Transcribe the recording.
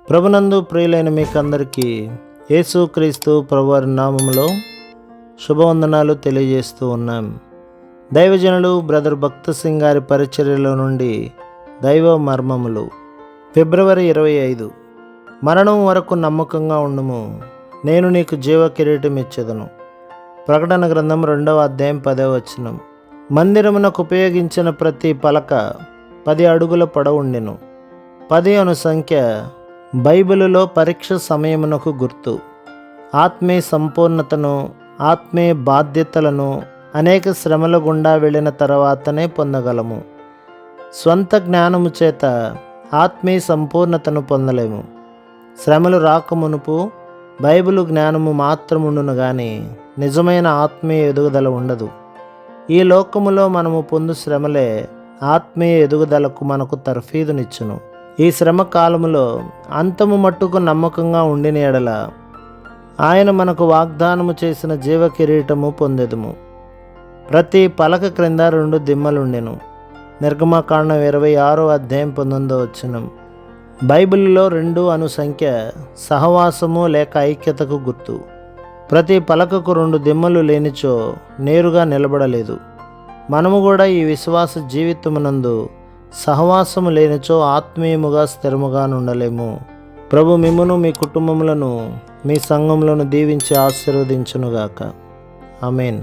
ప్రభునందు ప్రియులైన మీకందరికీ యేసుక్రీస్తు ప్రభువారి నామములో శుభవందనాలు తెలియజేస్తూ ఉన్నాం. దైవజనులు బ్రదర్ భక్త సింగ్ గారి పరిచర్యలో నుండి దైవ మర్మములు. ఫిబ్రవరి 25. మరణం వరకు నమ్మకంగా ఉండుము, నేను నీకు జీవ కిరీటం ఇచ్చెదను. ప్రకటన గ్రంథం 2వ అధ్యాయం 10వ వచనం. మందిరమునకు ఉపయోగించిన ప్రతి పలక 10 అడుగుల పొడవుండెను. 10 అను సంఖ్య బైబిలులో పరీక్ష సమయమునకు గుర్తు. ఆత్మీయ సంపూర్ణతను, ఆత్మీయ బాధ్యతలను అనేక శ్రమల గుండా వెళ్ళిన తర్వాతనే పొందగలము. స్వంత జ్ఞానము చేత ఆత్మీయ సంపూర్ణతను పొందలేము. శ్రమలు రాకమునుపు బైబిలు జ్ఞానము మాత్రముండును గాని నిజమైన ఆత్మీయ ఎదుగుదల ఉండదు. ఈ లోకములో మనము పొందు శ్రమలే ఆత్మీయ ఎదుగుదలకు మనకు తర్ఫీదునిచ్చును. ఈ శ్రమ కాలములో అంతము మట్టుకు నమ్మకంగా ఉండిన ఎడల ఆయన మనకు వాగ్దానము చేసిన జీవ కిరీటము పొందెదము. ప్రతి పలక క్రింద 2 దిమ్మలుండెను. నిర్గమకాండం 26వ అధ్యాయం 19వ వచనం. బైబిల్లో 2 అను సంఖ్య సహవాసము లేక ఐక్యతకు గుర్తు. ప్రతి పలకకు 2 దిమ్మలు లేనిచో నేరుగా నిలబడలేదు. మనము కూడా ఈ విశ్వాస జీవితమునందు సహవాసము లేనిచో ఆత్మీయముగా స్థిరముగా నుండలేము. ప్రభు మిమ్మును, మీ కుటుంబములను, మీ సంఘములను దీవించి ఆశీర్వదించునుగాక. ఆమేన్.